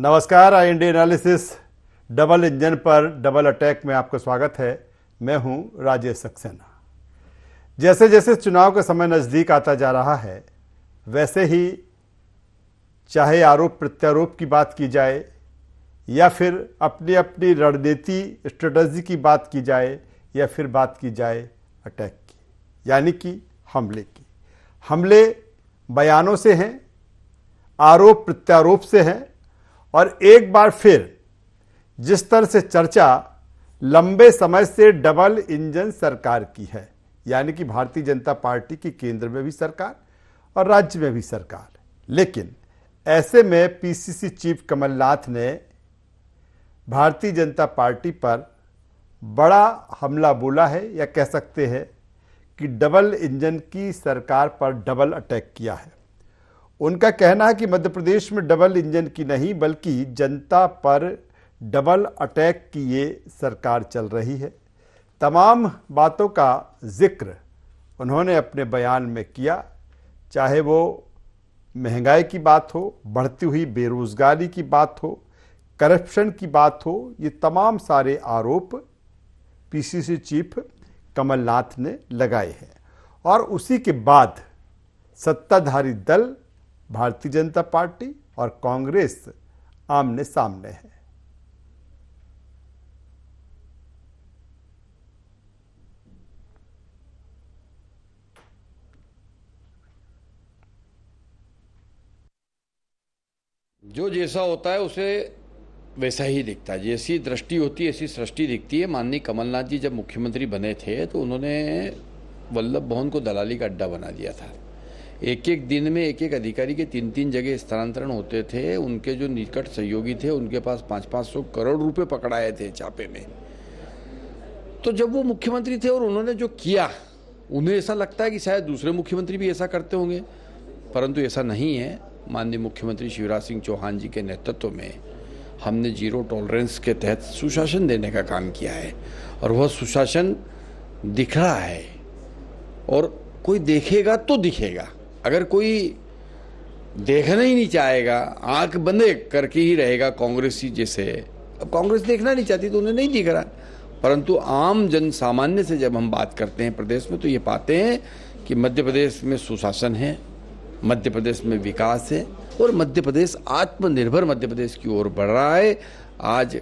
नमस्कार, आई India analysis double engine पर double attack में आपका स्वागत है। मैं हूं राजेश सक्सेना। जैसे जैसे चुनाव का समय नज़दीक आता जा रहा है, वैसे ही चाहे आरोप प्रत्यारोप की बात की जाए या फिर अपनी अपनी रणनीति स्ट्रेटजी की बात की जाए या फिर बात की जाए अटैक की, यानी कि हमले की। हमले बयानों से हैं, आरोप प्रत्यारोप से हैं और एक बार फिर जिस तरह से चर्चा लंबे समय से डबल इंजन सरकार की है, यानी कि भारतीय जनता पार्टी की केंद्र में भी सरकार और राज्य में भी सरकार, लेकिन ऐसे में पीसीसी चीफ कमलनाथ ने भारतीय जनता पार्टी पर बड़ा हमला बोला है, या कह सकते हैं कि डबल इंजन की सरकार पर डबल अटैक किया है। उनका कहना है कि मध्य प्रदेश में डबल इंजन की नहीं बल्कि जनता पर डबल अटैक की ये सरकार चल रही है। तमाम बातों का जिक्र उन्होंने अपने बयान में किया, चाहे वो महंगाई की बात हो, बढ़ती हुई बेरोजगारी की बात हो, करप्शन की बात हो, ये तमाम सारे आरोप पीसीसी चीफ कमलनाथ ने लगाए हैं। और उसी के बाद सत्ताधारी दल भारतीय जनता पार्टी और कांग्रेस आमने सामने है। जो जैसा होता है उसे वैसा ही दिखता है, जैसी दृष्टि होती है ऐसी सृष्टि दिखती है। माननीय कमलनाथ जी जब मुख्यमंत्री बने थे तो उन्होंने वल्लभ भवन को दलाली का अड्डा बना दिया था। एक एक दिन में एक एक अधिकारी के 3-3 जगह स्थानांतरण होते थे। उनके जो निकट सहयोगी थे उनके पास 500-500 करोड़ रुपए पकड़ाए थे छापे में। तो जब वो मुख्यमंत्री थे और उन्होंने जो किया, उन्हें ऐसा लगता है कि शायद दूसरे मुख्यमंत्री भी ऐसा करते होंगे, परंतु ऐसा नहीं है। माननीय मुख्यमंत्री शिवराज सिंह चौहान जी के नेतृत्व में हमने जीरो टॉलरेंस के तहत सुशासन देने का काम किया है और वह सुशासन दिख रहा है। और कोई देखेगा तो दिखेगा, अगर कोई देखना ही नहीं चाहेगा, आंख बंदे करके ही रहेगा कांग्रेसी जैसे। अब कांग्रेस देखना नहीं चाहती तो उन्हें नहीं दिख रहा, परंतु आम जन सामान्य से जब हम बात करते हैं प्रदेश में तो ये पाते हैं कि मध्य प्रदेश में सुशासन है, मध्य प्रदेश में विकास है और मध्य प्रदेश आत्मनिर्भर मध्य प्रदेश की ओर बढ़ रहा है। आज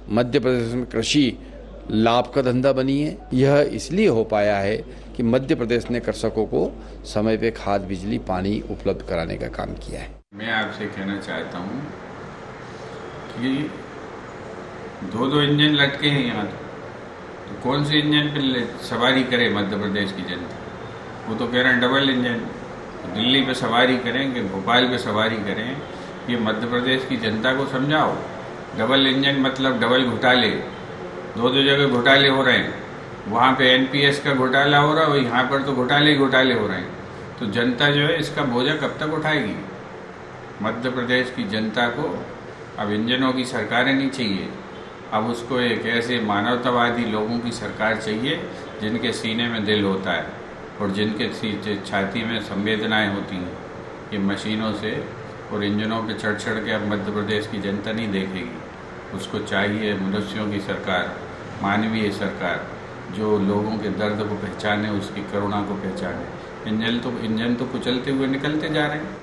मध्य प्रदेश में कृषि लाभ का धंधा बनी है। यह इसलिए हो पाया है कि मध्य प्रदेश ने कृषकों को समय पे खाद, बिजली, पानी उपलब्ध कराने का काम किया है। मैं आपसे कहना चाहता हूँ कि दो इंजन लटके हैं यहाँ, तो कौन से इंजन पे सवारी करे मध्य प्रदेश की जनता? वो तो कह रहे हैं डबल इंजन। दिल्ली पे सवारी करें कि भोपाल पे सवारी करें, ये मध्य प्रदेश की जनता को समझाओ। डबल इंजन मतलब डबल घोटाले, दो जगह घोटाले हो रहे हैं। वहाँ पे एनपीएस का घोटाला हो रहा है और यहाँ पर तो घोटाले हो रहे हैं। तो जनता जो है इसका बोझा कब तक उठाएगी? मध्य प्रदेश की जनता को अब इंजनों की सरकारें नहीं चाहिए, अब उसको एक ऐसे मानवतावादी लोगों की सरकार चाहिए जिनके सीने में दिल होता है और जिनके छाती में संवेदनाएं होती हैं। ये मशीनों से और इंजनों पे चढ़ के अब मध्य प्रदेश की जनता नहीं देखेगी। उसको चाहिए मनुष्यों की सरकार, मानवीय सरकार, जो लोगों के दर्द को पहचाने, उसकी करुणा को पहचाने। इंजन तो कुचलते हुए निकलते जा रहे हैं।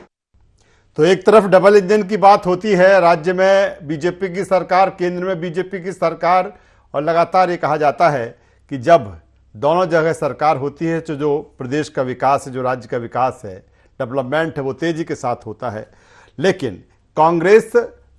तो एक तरफ डबल इंजन की बात होती है, राज्य में बीजेपी की सरकार, केंद्र में बीजेपी की सरकार, और लगातार ये कहा जाता है कि जब दोनों जगह सरकार होती है तो जो प्रदेश का विकास है, जो राज्य का विकास है, डेवलपमेंट है, वो तेजी के साथ होता है। लेकिन कांग्रेस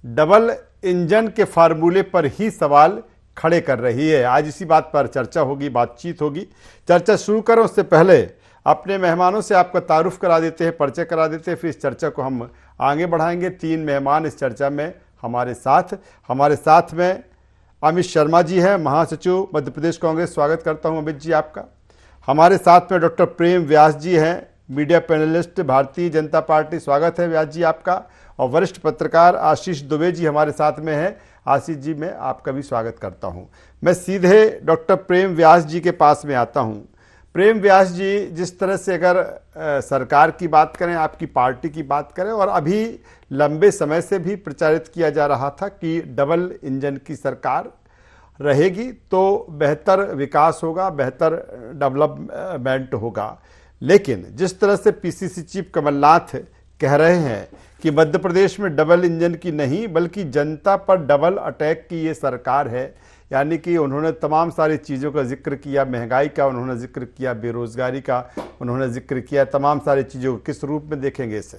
डबल इंजन के फार्मूले पर ही सवाल खड़े कर रही है। आज इसी बात पर चर्चा होगी, बातचीत होगी। चर्चा शुरू करें उससे पहले अपने मेहमानों से आपका तारुफ करा देते हैं, परिचय करा देते हैं, फिर इस चर्चा को हम आगे बढ़ाएंगे। 3 मेहमान इस चर्चा में हमारे साथ में अमित शर्मा जी हैं, महासचिव मध्य प्रदेश कांग्रेस। स्वागत करता हूं अमित जी आपका। हमारे साथ में डॉक्टर प्रेम व्यास जी हैं, media panelist, Bharatiya Janata party. स्वागत है व्यास जी आपका। और वरिष्ठ पत्रकार आशीष दुबे जी हमारे साथ में हैं। आशीष जी, मैं आपका भी स्वागत करता हूं। मैं सीधे डॉक्टर प्रेम व्यास जी के पास में आता हूं। प्रेम व्यास जी, जिस तरह से अगर सरकार की बात करें, आपकी पार्टी की बात करें, और अभी लंबे समय से भी प्रचारित किया जा रहा था कि डबल इंजन की सरकार रहेगी तो बेहतर विकास होगा, बेहतर डेवलपमेंट होगा, लेकिन जिस तरह से पीसीसी चीफ कमलनाथ कह रहे हैं कि मध्य प्रदेश में डबल इंजन की नहीं बल्कि जनता पर डबल अटैक की ये सरकार है, यानी कि उन्होंने तमाम सारी चीज़ों का जिक्र किया, महंगाई का उन्होंने जिक्र किया, बेरोजगारी का उन्होंने जिक्र किया, तमाम सारी चीज़ों को किस रूप में देखेंगे इसे?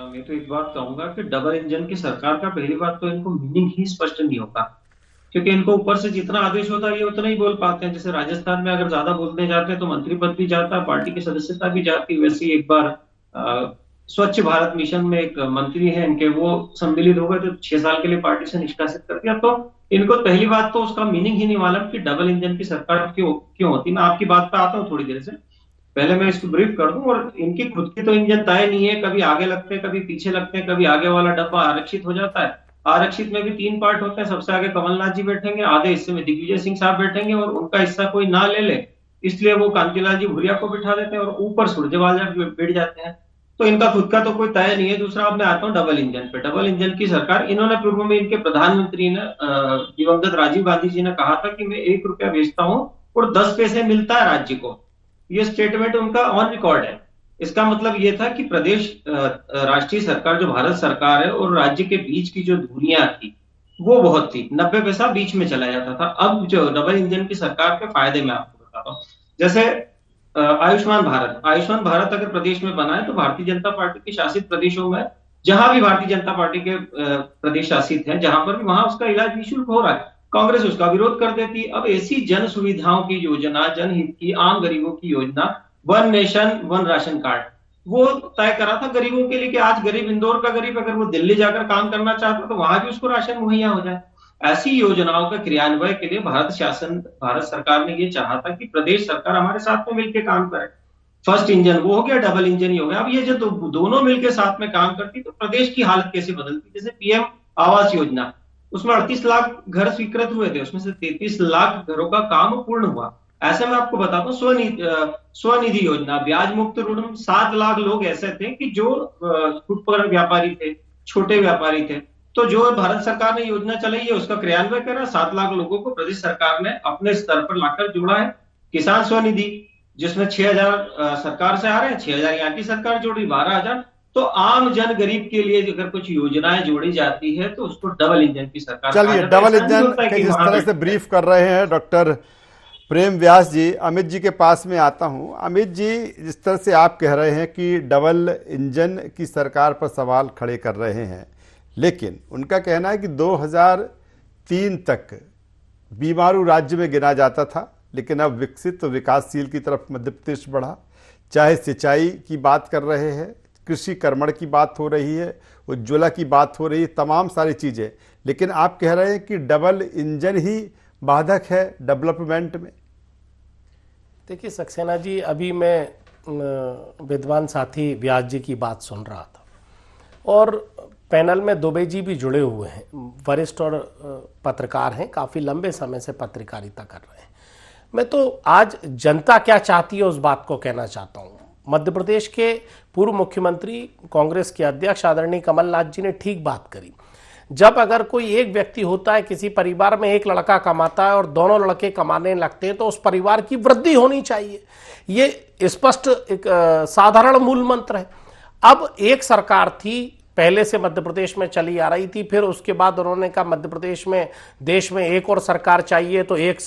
मैं तो एक बात कहूंगा कि डबल इंजन की सरकार का पहली बात तो इनको मीनिंग ही स्पष्ट नहीं होता, क्योंकि इनको ऊपर से जितना आदेश होता है ये उतना ही बोल पाते हैं। जैसे राजस्थान में अगर ज्यादा बोलने जाते हैं तो मंत्री पद भी जाता है, पार्टी की सदस्यता भी जाती है। वैसे ही एक बार स्वच्छ भारत मिशन में एक मंत्री है इनके, वो सम्मिलित हो गए तो 6 साल के लिए पार्टी से निष्कासित कर दिया। तो इनको पहली बात तो उसका मीनिंग ही नहीं मालूम कि डबल इंजन की सरकार क्यों होती। मैं आपकी बात पे आता हूँ थोड़ी देर से, पहले मैं इसको ब्रीफ कर दूं। और इनकी खुद की तो इंजन तय नहीं है, कभी आगे लगते हैं कभी पीछे लगते हैं, कभी आगे वाला डब्बा आरक्षित हो जाता है। आरक्षित में भी 3 पार्ट होते हैं, सबसे आगे कमलनाथ जी बैठेंगे, आधे हिस्से में दिग्विजय सिंह साहब बैठेंगे और उनका हिस्सा कोई ना ले ले इसलिए वो कांतिलाल जी भूरिया को बिठा देते हैं और ऊपर सुरजेवाला बैठ जाते हैं। तो इनका खुद का तो कोई तय नहीं है। दूसरा, अब मैं आता हूँ डबल इंजन पे। डबल इंजन की सरकार, इन्होंने पूर्व में इनके प्रधानमंत्री ने दिवंगत राजीव गांधी जी ने कहा था कि मैं 1 रुपया बेचता हूँ और 10 पैसे मिलता है राज्य को। ये स्टेटमेंट उनका ऑन रिकॉर्ड है। इसका मतलब ये था कि प्रदेश राष्ट्रीय सरकार जो भारत सरकार है और राज्य के बीच की जो दूरियां थी वो बहुत थी, 90 पैसा बीच में चला जाता था। अब जो डबल इंजन की सरकार के फायदे मैं आपको बताता हूँ। जैसे आयुष्मान भारत अगर प्रदेश में बना है तो भारतीय जनता पार्टी के शासित प्रदेशों में, जहां भी भारतीय जनता पार्टी के प्रदेश शासित है, जहां पर भी, वहां उसका इलाज निःशुल्क हो रहा है। कांग्रेस उसका विरोध कर देती। अब ऐसी जन सुविधाओं की योजना, जनहित की, आम गरीबों की योजना, one nation one ration card, वो तय करा था गरीबों के लिए कि आज गरीब, इंदौर का गरीब अगर वो दिल्ली जाकर काम करना चाहता तो वहां भी उसको राशन मुहैया हो जाए। ऐसी योजनाओं का क्रियान्वयन के लिए भारत सरकार ने ये चाहा था कि प्रदेश सरकार हमारे साथ में मिलकर काम करे। फर्स्ट इंजन वो हो गया, डबल इंजन ही हो गया। अब ये जो दोनों मिलकर साथ में काम करती तो प्रदेश की हालत कैसे बदलती। जैसे पीएम आवास योजना, उसमें 38 लाख घर स्वीकृत हुए थे, उसमें से 33 लाख घरों का काम पूर्ण हुआ। ऐसे में आपको बताता हूँ स्वनिधि योजना, ब्याज मुक्त ऋण, 7 लाख लोग ऐसे थे कि जो फुटपाथ व्यापारी थे, छोटे व्यापारी थे। तो जो भारत सरकार ने योजना चलाई है उसका क्रियान्वयन करा, 7 लाख लोगों को प्रदेश सरकार ने अपने स्तर पर लाकर जोड़ा है। किसान स्वनिधि, जिसमें 6,000 सरकार से आ रहे हैं, 6,000 यहाँ की सरकार जोड़ी, 12,000। तो आम जन गरीब के लिए अगर कुछ योजनाएं जोड़ी जाती है तो उसको डबल इंजन की सरकार। चलिए, डबल इंजन के जिस तरह से ब्रीफ कर रहे हैं डॉक्टर प्रेम व्यास जी, अमित जी के पास में आता हूं। अमित जी, जिस तरह से आप कह रहे हैं कि डबल इंजन की सरकार पर सवाल खड़े कर रहे हैं, लेकिन उनका कहना है कि 2003 तक बीमारू राज्य में गिना जाता था, लेकिन अब विकसित तो विकासशील की तरफ मध्य प्रदेश बढ़ा। चाहे सिंचाई की बात कर रहे हैं, कृषि कर्मण की बात हो रही है, उज्ज्वला की बात हो रही है, तमाम सारी चीज़ें, लेकिन आप कह रहे हैं कि डबल इंजन ही बाधक है डेवलपमेंट में। देखिए सक्सेना जी, अभी मैं विद्वान साथी व्यास जी की बात सुन रहा था और पैनल में दुबे जी भी जुड़े हुए हैं, वरिष्ठ और पत्रकार हैं, काफ़ी लंबे समय से पत्रकारिता कर रहे हैं। मैं तो आज जनता क्या चाहती है उस बात को कहना चाहता हूँ। मध्य प्रदेश के पूर्व मुख्यमंत्री, कांग्रेस के अध्यक्ष आदरणीय कमलनाथ जी ने ठीक बात करी। जब अगर कोई एक व्यक्ति होता है, किसी परिवार में एक लड़का कमाता है और दोनों लड़के कमाने लगते हैं, तो उस परिवार की वृद्धि होनी चाहिए। ये स्पष्ट एक साधारण मूल मंत्र है। अब एक सरकार थी, पहले से मध्य प्रदेश में चली आ रही थी, फिर उसके बाद उन्होंने कहा मध्य प्रदेश में, देश में एक और सरकार चाहिए, तो एक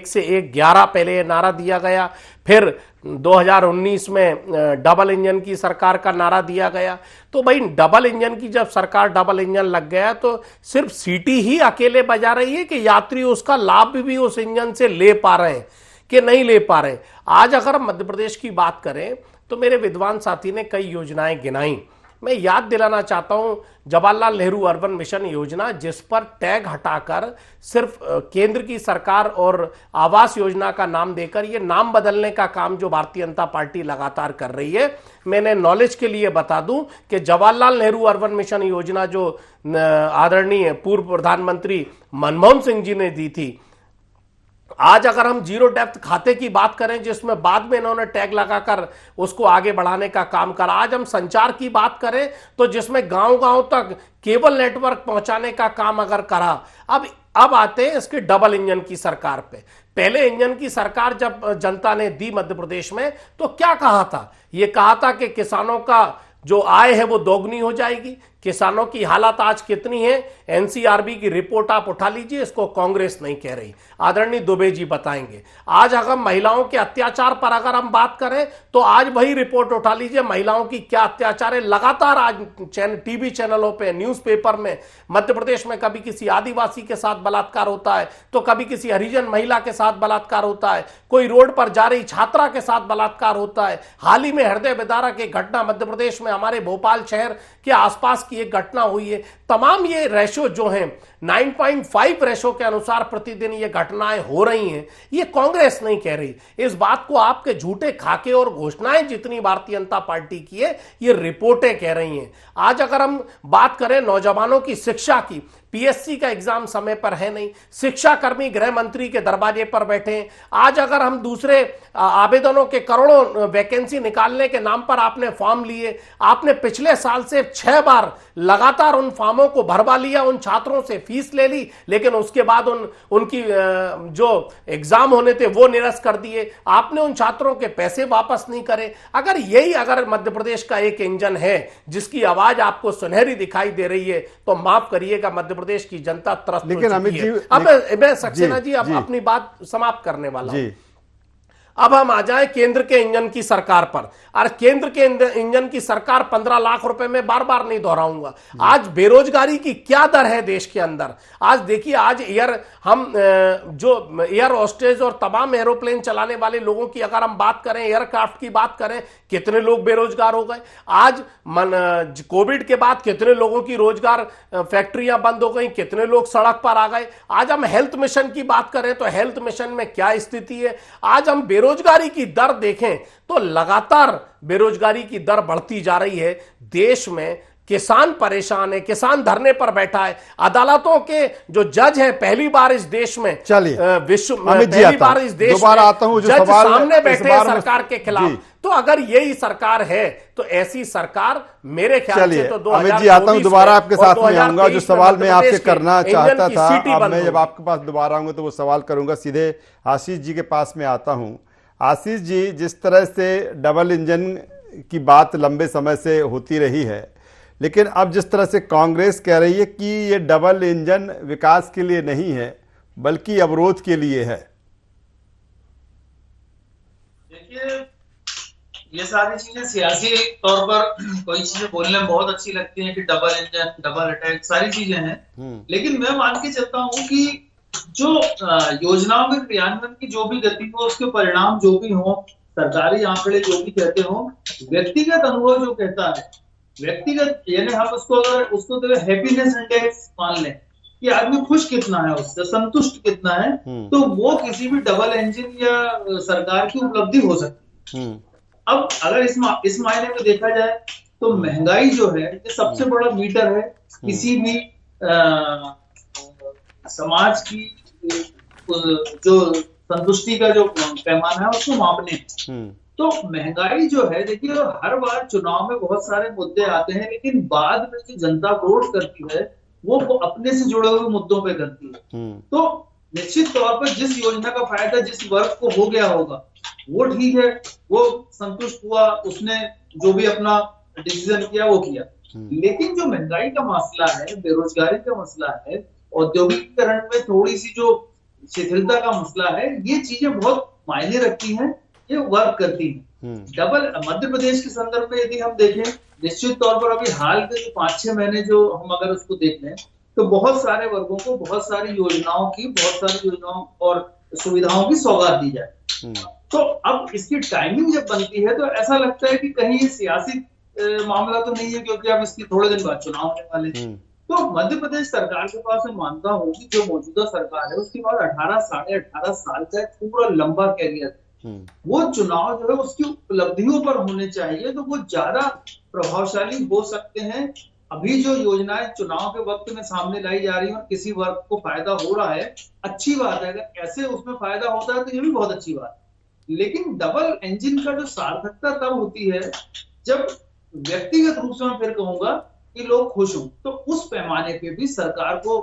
से एक 11 पहले ये नारा दिया गया। फिर 2019 में डबल इंजन की सरकार का नारा दिया गया। तो भाई डबल इंजन की जब सरकार, डबल इंजन लग गया तो सिर्फ सीटी ही अकेले बजा रही है कि यात्री उसका लाभ भी उस इंजन से ले पा रहे हैं कि नहीं ले पा रहे। आज अगर हम मध्य प्रदेश की बात करें तो मेरे विद्वान साथी ने कई योजनाएं गिनाई। मैं याद दिलाना चाहता हूं जवाहरलाल नेहरू अर्बन मिशन योजना, जिस पर टैग हटाकर सिर्फ केंद्र की सरकार और आवास योजना का नाम देकर ये नाम बदलने का काम जो भारतीय जनता पार्टी लगातार कर रही है। मैंने नॉलेज के लिए बता दूं कि जवाहरलाल नेहरू अर्बन मिशन योजना जो आदरणीय पूर्व प्रधानमंत्री मनमोहन सिंह जी ने दी थी, आज अगर हम जीरो डेप्थ खाते की बात करें, जिसमें बाद में इन्होंने टैग लगाकर उसको आगे बढ़ाने का काम करा, आज हम संचार की बात करें तो जिसमें गांव गांव तक केबल नेटवर्क पहुंचाने का काम अगर करा, अब आते हैं इसके डबल इंजन की सरकार पे। पहले इंजन की सरकार जब जनता ने दी मध्य प्रदेश में, तो क्या कहा था? यह कहा था कि किसानों का जो आय है वो दोगुनी हो जाएगी। किसानों की हालत आज कितनी है? एनसीआरबी की रिपोर्ट आप उठा लीजिए, इसको कांग्रेस नहीं कह रही, आदरणीय दुबे जी बताएंगे। आज अगर महिलाओं के अत्याचार पर अगर हम बात करें तो आज वही रिपोर्ट उठा लीजिए, महिलाओं की क्या अत्याचार है। लगातार आज टीवी चैनलों पे, न्यूज़पेपर में मध्य प्रदेश में कभी किसी आदिवासी के साथ बलात्कार होता है, तो कभी किसी हरिजन महिला के साथ बलात्कार होता है, कोई रोड पर जा रही छात्रा के साथ बलात्कार होता है। हाल ही में हृदय विदारक एक घटना मध्य प्रदेश में हमारे भोपाल शहर के आसपास की एक घटना हुई है। तमाम ये रेशो जो हैं 9.5 रेशो के अनुसार प्रतिदिन ये घटनाएं हो रही हैं। ये कांग्रेस नहीं कह रही, इस बात को आपके झूठे खाके और घोषणाएं जितनी भारतीय जनता पार्टी की है, ये रिपोर्टें कह रही हैं। आज अगर हम बात करें नौजवानों की शिक्षा की, पीएससी का एग्जाम समय पर है नहीं, शिक्षा कर्मी गृह मंत्री के दरवाजे पर बैठे हैं। आज अगर हम दूसरे आवेदनों के करोड़ों वैकेंसी निकालने के नाम पर आपने फॉर्म लिए, आपने पिछले साल से 6 बार लगातार उन फॉर्मों को भरवा लिया, उन छात्रों से फीस ले ली, लेकिन उसके बाद उनकी जो एग्जाम होने थे वो निरस्त कर दिए। आपने उन छात्रों के पैसे वापस नहीं करे। अगर मध्य प्रदेश का एक इंजन है जिसकी आवाज आपको सुनहरी दिखाई दे रही है, तो माफ करिएगा, मध्य प्रदेश की जनता त्रस्त हो चुकी है। अब मैं सक्सेना जी अब अपनी बात समाप्त करने वाला हूं। अब हम आ जाएं केंद्र के इंजन की सरकार पर। और केंद्र के इंजन की सरकार 15 लाख रुपए में बार बार नहीं दोहराऊंगा। आज बेरोजगारी की क्या दर है देश के अंदर? आज देखिए, आज जो एयर होस्टेज और तमाम एरोप्लेन चलाने वाले लोगों की अगर हम बात करें, एयरक्राफ्ट की बात करें, कितने लोग बेरोजगार हो गए। आज कोविड के बाद कितने लोगों की रोजगार फैक्ट्रियां बंद हो गई, कितने लोग सड़क पर आ गए। आज हम हेल्थ मिशन की बात करें तो हेल्थ मिशन में क्या स्थिति है। आज हम बेरोजगारी की दर देखें तो लगातार बेरोजगारी की दर बढ़ती जा रही है। देश में किसान परेशान है, किसान धरने पर बैठा है। अदालतों के जो जज है, पहली बार इस देश में, विश्व में पहली बार इस देश में जज सामने बैठे हैं सरकार के खिलाफ। तो अगर यही सरकार है तो ऐसी सरकार मेरे ख्याल से तो 2024 जी आता हूं, दोबारा आपके साथ में आऊंगा। जो सवाल मैं आपसे करना चाहता था, अब मैं जब आपके पास दोबारा आऊंगा तो वो सवाल करूंगा। सीधे आशीष जी के पास में आता हूं। आशीष जी, जिस तरह से डबल इंजन की बात लंबे समय से होती रही है, लेकिन अब जिस तरह से कांग्रेस कह रही है कि ये डबल इंजन विकास के लिए नहीं है बल्कि अवरोध के लिए है। देखिए, ये सारी चीजें सियासी तौर पर कोई चीजें बोलने में बहुत अच्छी लगती हैं कि डबल इंजन, डबल अटैक, सारी चीजें हैं। लेकिन मैं मान के चलता हूं कि जो योजनाओं के क्रियान्वयन की जो भी गति हो, उसके परिणाम जो भी हो, सरकारी आंकड़े जो भी कहते हो, व्यक्तिगत अनुभव जो कहता है, व्यक्तिगत यानी हम उसको तो हैप्पीनेस इंडेक्स मान लें कि आदमी खुश कितना है, उससे संतुष्ट कितना है, तो वो किसी भी डबल इंजन या सरकार की उपलब्धि हो सकती है। अब अगर इस मायने में देखा जाए तो महंगाई जो है ये सबसे बड़ा मीटर है किसी भी समाज की जो संतुष्टि का जो पैमाना है उसको मापने। तो महंगाई जो है, देखिए, हर बार चुनाव में बहुत सारे मुद्दे आते हैं, लेकिन बाद में जो जनता वोट करती है वो अपने से जुड़े हुए मुद्दों पे करती है। तो निश्चित तौर पर जिस योजना का फायदा जिस वर्ग को हो गया होगा वो ठीक है, वो संतुष्ट हुआ, उसने जो भी अपना डिसीजन किया वो किया। लेकिन जो महंगाई का मसला है, बेरोजगारी का मसला है, औद्योगिकीकरण में थोड़ी सी जो शिथिलता का मसला है, ये चीजें बहुत मायने रखती हैं, ये वर्क करती हैं। डबल मध्य प्रदेश के संदर्भ में यदि हम देखें, निश्चित तौर पर अभी हाल के जो 5-6 महीने जो हम अगर उसको देख लें तो बहुत सारे वर्गों को बहुत सारी योजनाओं और सुविधाओं की सौगात दी जाए। तो अब इसकी टाइमिंग जब बनती है तो ऐसा लगता है कि कहीं ये सियासी मामला तो नहीं है, क्योंकि अब इसकी थोड़े दिन बाद चुनाव होने वाले हैं। तो मध्य प्रदेश सरकार के पास मैं मानता हूँ कि जो मौजूदा सरकार है उसके बाद 18 साढ़े 18 साल का एक पूरा लंबा कैरियर, वो चुनाव जो है उसकी उपलब्धियों पर होने चाहिए, तो वो ज्यादा प्रभावशाली हो सकते हैं अभी जो योजनाएं चुनाव के वक्त में सामने लाई जा रही है और किसी वर्ग को फायदा हो रहा है, अच्छी बात है। अगर ऐसे उसमें फायदा होता है तो ये भी बहुत अच्छी बात है। लेकिन डबल इंजन का जो सार्थकता तब होती है जब व्यक्तिगत रूप से मैं फिर कहूंगा कि लोग खुश हों। तो उस पैमाने पे भी सरकार को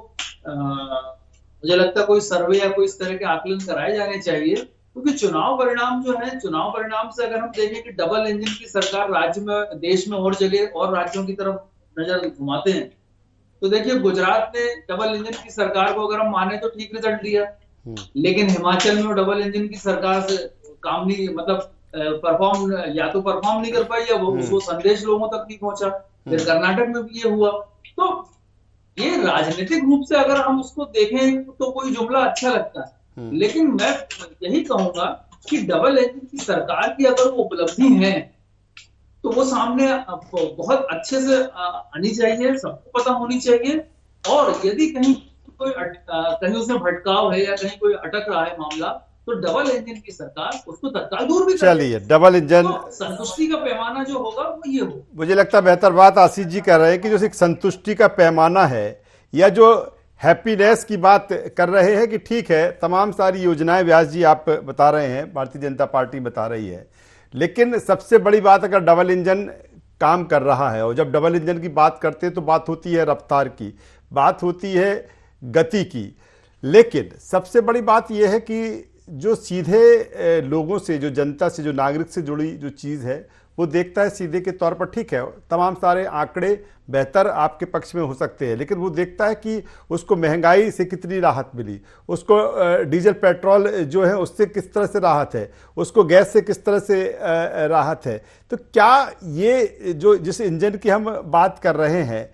मुझे लगता है कोई सर्वे या कोई इस तरह के आकलन कराए जाने चाहिए, क्योंकि चुनाव परिणाम जो है, चुनाव परिणाम से अगर हम देखें कि डबल इंजन की सरकार राज्य में, देश में और जगह और राज्यों की तरफ नजर घुमाते हैं तो देखिए गुजरात ने डबल इंजन की सरकार को अगर हम माने तो ठीक रिजल्ट दिया, लेकिन हिमाचल में डबल इंजन की सरकार से काम नहीं, मतलब परफॉर्म नहीं कर पाई या वो संदेश लोगों तक नहीं पहुंचा। फिर कर्नाटक में भी ये हुआ। तो ये राजनीतिक रूप से अगर हम उसको देखें तो कोई जुमला अच्छा लगता है, लेकिन मैं यही कहूंगा कि डबल इंजन की सरकार की अगर वो उपलब्धि है तो वो सामने बहुत अच्छे से आनी चाहिए, सबको पता होनी चाहिए। और यदि कहीं कहीं उसमें भटकाव है या कहीं कोई अटक रहा है मामला, तो डबल इंजन की सरकार उसको तत्काल दूर भी चलिए, डबल इंजन तो संतुष्टि का पैमाना जो होगा वो ये हो। मुझे लगता है बेहतर बात आशीष जी कह रहे हैं कि जो एक संतुष्टि का पैमाना है या जो हैप्पीनेस की बात कर रहे हैं कि ठीक है, तमाम सारी योजनाएं व्यास जी आप बता रहे हैं, भारतीय जनता पार्टी बता रही है, लेकिन सबसे बड़ी बात अगर डबल इंजन काम कर रहा है, और जब डबल इंजन की बात करते हैं तो बात होती है रफ्तार की, बात होती है गति की, लेकिन सबसे बड़ी बात यह है कि जो सीधे लोगों से, जो जनता से, जो नागरिक से जुड़ी जो चीज़ है वो देखता है सीधे के तौर पर, ठीक है तमाम सारे आंकड़े बेहतर आपके पक्ष में हो सकते हैं, लेकिन वो देखता है कि उसको महंगाई से कितनी राहत मिली, उसको डीजल पेट्रोल जो है उससे किस तरह से राहत है, उसको गैस से किस तरह से राहत है। तो क्या ये जो जिस इंजन की हम बात कर रहे हैं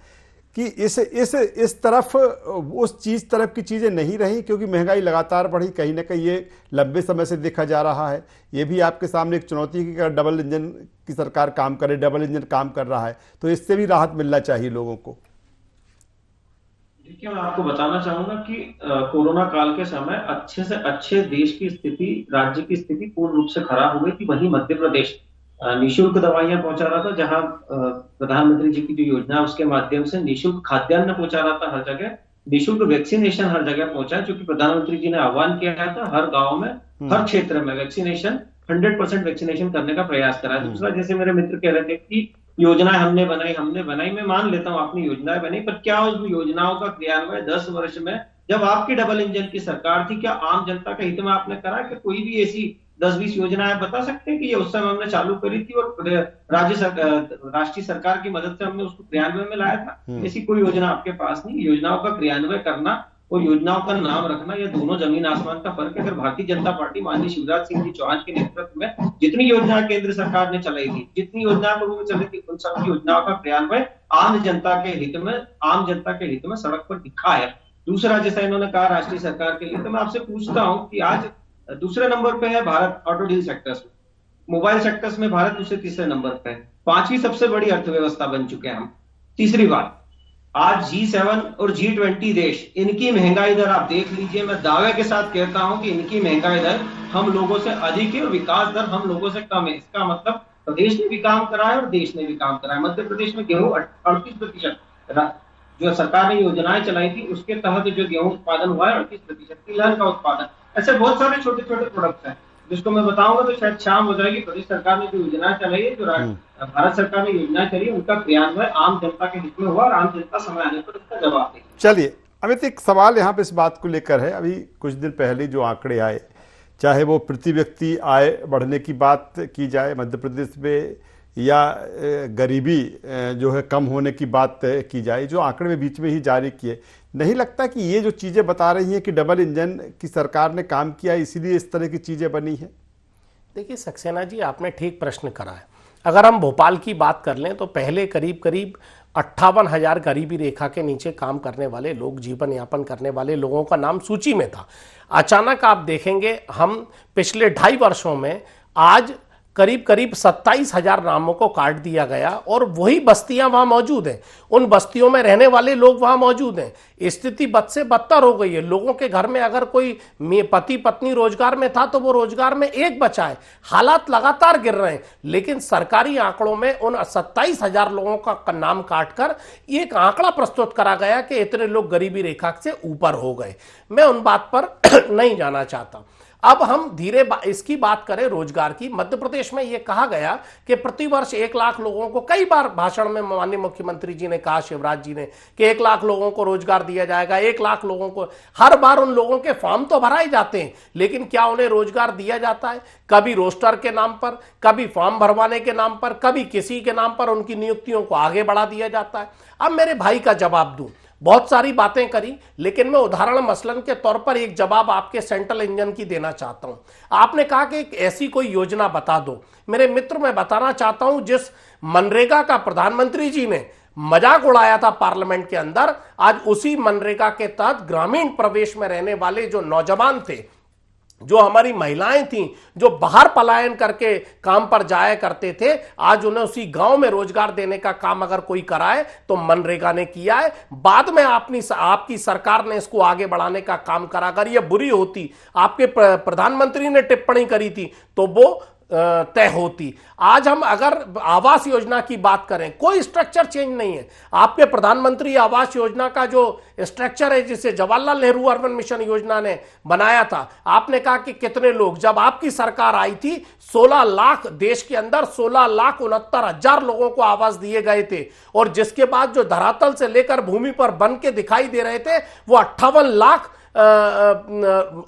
कि इस तरफ उस चीज़ तरफ की चीज़ें नहीं रही, क्योंकि महंगाई लगातार बढ़ी, कहीं ना कहीं ये लंबे समय से देखा जा रहा है। ये भी आपके सामने एक चुनौती की अगर डबल इंजन की सरकार काम करे, डबल इंजन काम कर रहा है तो इससे भी राहत मिलना चाहिए लोगों को। देखिए, मैं आपको बताना चाहूंगा कि कोरोना काल के समय अच्छे से अच्छे देश की स्थिति, राज्य की स्थिति पूर्ण रूप से खराब हो गई थी। वहीं मध्य प्रदेश निःशुल्क दवाइयां पहुंचा रहा था, जहां प्रधानमंत्री जी की जो योजना है उसके माध्यम से निःशुल्क खाद्यान्न पहुंचा रहा था हर जगह, निःशुल्क वैक्सीनेशन हर जगह पहुंचा, क्योंकि प्रधानमंत्री जी ने आह्वान किया था हर गांव में, हर क्षेत्र में वैक्सीनेशन 100% वैक्सीनेशन करने का प्रयास करा। दूसरा, जैसे मेरे मित्र कह रहे थे कि योजनाएं हमने बनाई, मैं मान लेता हूं आपने योजनाएं बनाई, पर क्या उस योजनाओं का क्रियान्वयन 10 वर्ष में जब आपकी डबल इंजन की सरकार थी, क्या आम जनता के हित में आपने करा? कि कोई भी ऐसी 10-20 योजनाएं बता सकते हैं कि ये उस समय हमने चालू करी थी और राष्ट्रीय सरकार की मदद से हमने उसको क्रियान्वयन में लाया था? ऐसी कोई योजना आपके पास नहीं। योजनाओं का क्रियान्वयन करना और योजनाओं का नाम रखना, ये दोनों जमीन आसमान का फर्क है। अगर भारतीय जनता पार्टी माननीय शिवराज सिंह जी चौहान के नेतृत्व में जितनी योजना केंद्र सरकार ने चलाई थी, जितनी योजना पूर्व में चली थी, उन सब योजनाओं का क्रियान्वयन आम जनता के हित में सड़क पर दिखा है। दूसरा, जैसा इन्होंने कहा राष्ट्रीय सरकार के लिए, तो मैं आपसे पूछता हूं कि आज दूसरे नंबर पे है भारत ऑटोमोबाइल सेक्टर्स में, मोबाइल सेक्टर्स में भारत दूसरे तीसरे नंबर पे है, 5वीं सबसे बड़ी अर्थव्यवस्था बन चुके हैं हम। तीसरी बात, आज G7 और G20 देश, इनकी महंगाई दर आप देख लीजिए, मैं दावे के साथ कहता हूं कि इनकी महंगाई दर हम लोगों से अधिक है और विकास दर हम लोगों से कम है। इसका मतलब प्रदेश ने भी काम करा है और देश ने भी काम करा है। मध्य प्रदेश में गेहूं 38%, जो सरकार ने योजनाएं चलाई थी उसके तहत जो गेहूं उत्पादन हुआ है 38%, तिलहन का उत्पादन, ऐसे बहुत सारे छोटे छोटे प्रोडक्ट्स हैं जिसको मैं बताऊंगा तो शायद शाम हो जाएगी। प्रदेश सरकार ने जो योजना चलाई है, जो भारत सरकार ने योजना चली है, उनका क्रियान्वयन आम जनता के हित में हुआ और आम जनता समय आने पर उसका जवाब देगी। चलिए, अमित, एक सवाल यहाँ पे इस बात को लेकर है। अभी कुछ दिन पहले जो आंकड़े आए, चाहे वो प्रति व्यक्ति आय बढ़ने की बात की जाए मध्य प्रदेश में, या गरीबी जो है कम होने की बात की जाए, जो आंकड़े में बीच में ही जारी किए, नहीं लगता कि ये जो चीज़ें बता रही हैं कि डबल इंजन की सरकार ने काम किया, इसीलिए इस तरह की चीज़ें बनी हैं? देखिए सक्सेना जी, आपने ठीक प्रश्न करा है। अगर हम भोपाल की बात कर लें तो पहले करीब 58,000 गरीबी रेखा के नीचे काम करने वाले लोग, जीवन यापन करने वाले लोगों का नाम सूची में था। अचानक आप देखेंगे हम पिछले 2.5 वर्षों में आज करीब करीब 27,000 नामों को काट दिया गया और वही बस्तियां वहां मौजूद हैं, उन बस्तियों में रहने वाले लोग वहां मौजूद हैं। स्थिति बद से बदतर हो गई है। लोगों के घर में अगर कोई पति पत्नी रोजगार में था तो वो रोजगार में एक बचा है। हालात लगातार गिर रहे हैं, लेकिन सरकारी आंकड़ों में उन 27,000 लोगों का नाम काटकर एक आंकड़ा प्रस्तुत करा गया कि इतने लोग गरीबी रेखा से ऊपर हो गए। मैं उन बात पर नहीं जाना चाहता। अब हम धीरे इसकी बात करें रोजगार की। मध्य प्रदेश में यह कहा गया कि प्रतिवर्ष 1 लाख लोगों को, कई बार भाषण में माननीय मुख्यमंत्री जी ने कहा, शिवराज जी ने, कि 1 लाख लोगों को रोजगार दिया जाएगा, 1 लाख लोगों को। हर बार उन लोगों के फॉर्म तो भराए जाते हैं, लेकिन क्या उन्हें रोजगार दिया जाता है? कभी रोस्टर के नाम पर, कभी फॉर्म भरवाने के नाम पर, कभी किसी के नाम पर उनकी नियुक्तियों को आगे बढ़ा दिया जाता है। अब मेरे भाई का जवाब दूं, बहुत सारी बातें करी, लेकिन मैं उदाहरण मसलन के तौर पर एक जवाब आपके सेंट्रल इंजन की देना चाहता हूं। आपने कहा कि एक ऐसी कोई योजना बता दो। मेरे मित्र, मैं बताना चाहता हूं, जिस मनरेगा का प्रधानमंत्री जी ने मजाक उड़ाया था पार्लियामेंट के अंदर, आज उसी मनरेगा के तहत ग्रामीण प्रदेश में रहने वाले जो नौजवान थे, जो हमारी महिलाएं थीं, जो बाहर पलायन करके काम पर जाया करते थे, आज उन्हें उसी गांव में रोजगार देने का काम अगर कोई कराए तो मनरेगा ने किया है। बाद में आपकी सरकार ने इसको आगे बढ़ाने का काम करा। अगर ये बुरी होती, आपके प्रधानमंत्री ने टिप्पणी करी थी, तो वो तय होती। आज हम अगर आवास योजना की बात करें, कोई स्ट्रक्चर चेंज नहीं है। आपके प्रधानमंत्री आवास योजना का जो स्ट्रक्चर है, जिसे जवाहरलाल नेहरू अर्बन मिशन योजना ने बनाया था, आपने कहा कि कितने लोग, जब आपकी सरकार आई थी 16 लाख, देश के अंदर 16,69,000 लोगों को आवास दिए गए थे, और जिसके बाद जो धरातल से लेकर भूमि पर बन के दिखाई दे रहे थे वो 58 लाख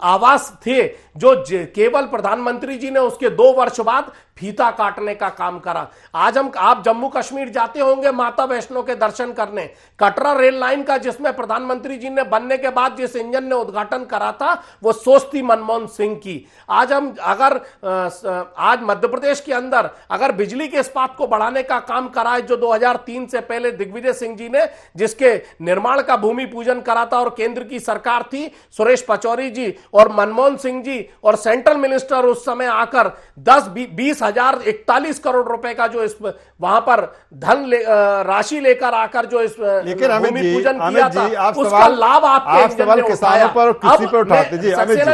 आवास थे, जो केवल प्रधानमंत्री जी ने उसके 2 वर्ष बाद फीता काटने का काम करा। आज आप जम्मू कश्मीर जाते होंगे माता वैष्णो के दर्शन करने, कटरा रेल लाइन का, जिसमें प्रधानमंत्री जी ने बनने के बाद जिस इंजन ने उद्घाटन करा था, वो सोच थी मनमोहन सिंह की। आज आज मध्य प्रदेश के अंदर अगर बिजली के इस्पात को बढ़ाने का काम करा है, जो 2003 से पहले दिग्विजय सिंह जी ने, जिसके निर्माण का भूमि पूजन करा था, और केंद्र की सरकार थी, सुरेश पचौरी जी और मनमोहन सिंह जी और सेंट्रल मिनिस्टर उस समय आकर 10-20,041 करोड़ रुपए का जो इस वहां पर राशि लेकर आकर जो इस भूमि पूजन किया था, उसका लाभ आपके इंजन ने उठाया।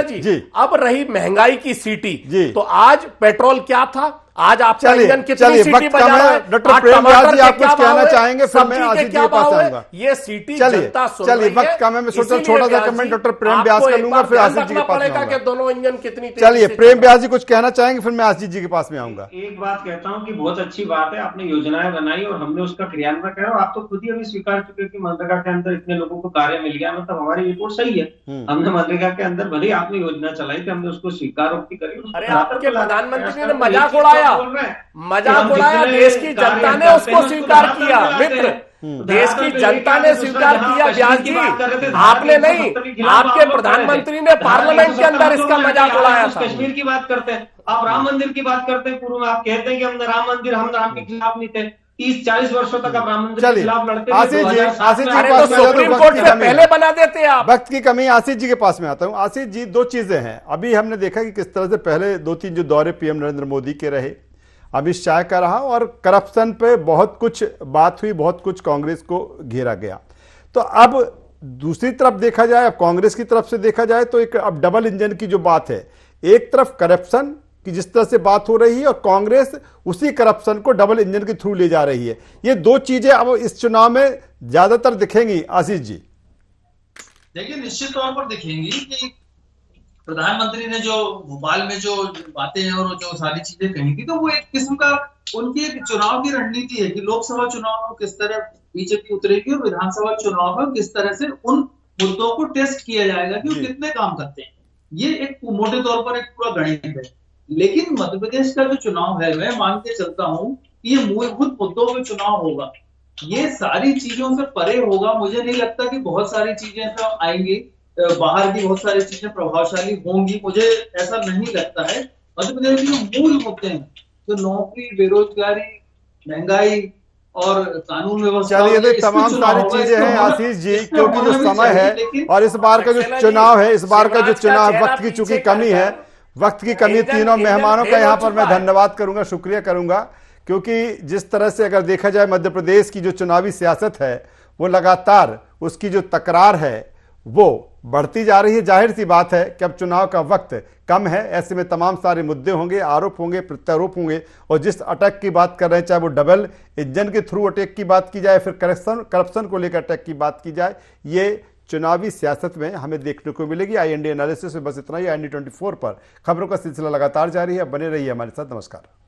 जी, अब रही महंगाई की सीटी, तो आज पेट्रोल क्या था, आज आपका इंजन कितनी सीटी बजा रहा है? डॉक्टर प्रेम व्यास जी, आप कुछ कहना चाहेंगे, फिर मैं आशीष जी के पास आऊंगा। ये सीटी जनता सुन रही है। वक्त कम है, मैं सोचा छोटा सा कमेंट डॉक्टर प्रेम व्यास का लूंगा, फिर आशीष जी के पास में आऊंगा। दोनों इंजन कितनी, चलिए प्रेम व्यास जी कुछ कहना चाहेंगे, फिर मैं आशीष जी के पास में आऊंगा। एक बात कहता हूं कि बहुत अच्छी बात है, आपने योजनाएं बनाई और हमने उसका क्रियान्वयन किया, और आप तो खुद ही अभी स्वीकार चुके कि मनरेगा के अंदर इतने लोगों को कार्य मिल गया, मतलब हमारी रिपोर्ट सही है। हमने मनरेगा के अंदर भले आपने योजना चलाई थी, हमने उसको स्वीकारोक्ति करी। अरे आपके प्रधानमंत्री ने मजाक उड़ाया, देश की जनता ने उसको स्वीकार किया। मित्र, देश की जनता ने स्वीकार किया। व्यास जी, आपने नहीं, आपके प्रधानमंत्री ने पार्लियामेंट के अंदर इसका मजाक उड़ाया था। कश्मीर की बात करते हैं, आप राम मंदिर की बात करते हैं, पूर्व में आप कहते हैं कि हम राम के खिलाफ नहीं थे। 30-40 वर्षों तक आप राम मंदिर के खिलाफ लड़ते थे। आशीष जी सुप्रीम कोर्ट से पहले बना देते आप। वक्त की कमी। आशीष जी के पास में आता हूं। आशीष जी, 2 चीजें हैं। अभी हमने देखा कि किस तरह से पहले 2-3 जो दौरे पीएम नरेंद्र मोदी के रहे, अमित शाह का रहा, और करप्शन पे बहुत कुछ बात हुई, बहुत कुछ कांग्रेस को घेरा गया। तो अब दूसरी तरफ देखा जाए, अब कांग्रेस की तरफ से देखा जाए, तो एक अब डबल इंजन की जो बात है, एक तरफ करप्शन की जिस तरह से बात हो रही है, और कांग्रेस उसी करप्शन को डबल इंजन के थ्रू ले जा रही है। ये 2 चीजें अब इस चुनाव में ज्यादातर दिखेंगी। आशीष जी, देखिए, निश्चित तौर पर दिखेंगी कि प्रधानमंत्री ने जो भोपाल में जो बातें हैं और जो सारी चीजें कही थी, तो वो एक किस्म का उनकी एक चुनाव की रणनीति है कि लोकसभा चुनाव में किस तरह बीजेपी उतरेगी और विधानसभा चुनाव में किस तरह से उन मुद्दों को टेस्ट किया जाएगा कि वो कितने काम करते हैं। ये एक मोटे तौर पर एक पूरा गणित है। लेकिन मध्य प्रदेश का जो चुनाव है, मैं मान के चलता हूं कि ये मूलभूत मुद्दों पे चुनाव होगा। ये सारी चीजों से परे होगा। मुझे नहीं लगता कि बहुत सारी चीजें तो आएंगी, बाहर की बहुत सारी चीजें प्रभावशाली होंगी, मुझे ऐसा नहीं लगता है। मध्य प्रदेश के जो मूल मुद्दे हैं, तो नौकरी, बेरोजगारी, महंगाई और कानून व्यवस्था, चलिए, तो तमाम सारी चीजें हैं आशीष जी, क्योंकि जो समय है और इस बार का जो चुनाव है, इस बार का जो चुनाव वक्त की चूंकि कमी है, वक्त की कमी, इंजन- तीनों इंजन मेहमानों फेल का हो यहाँ पर चुका मैं है। धन्यवाद करूंगा, शुक्रिया करूंगा, क्योंकि जिस तरह से अगर देखा जाए मध्य प्रदेश की जो चुनावी सियासत है वो लगातार उसकी जो तकरार है वो बढ़ती जा रही है। जाहिर सी बात है कि अब चुनाव का वक्त कम है, ऐसे में तमाम सारे मुद्दे होंगे, आरोप होंगे, प्रत्यारोप होंगे, और जिस अटैक की बात कर रहे हैं, चाहे वो डबल इंजन के थ्रू अटैक की बात की जाए, फिर करप्शन को लेकर अटैक की बात की जाए, ये चुनावी सियासत में हमें देखने को मिलेगी। IND एनालिसिस में बस इतना ही। IND 24 पर खबरों का सिलसिला लगातार जारी है, बने रहिए हमारे साथ। नमस्कार।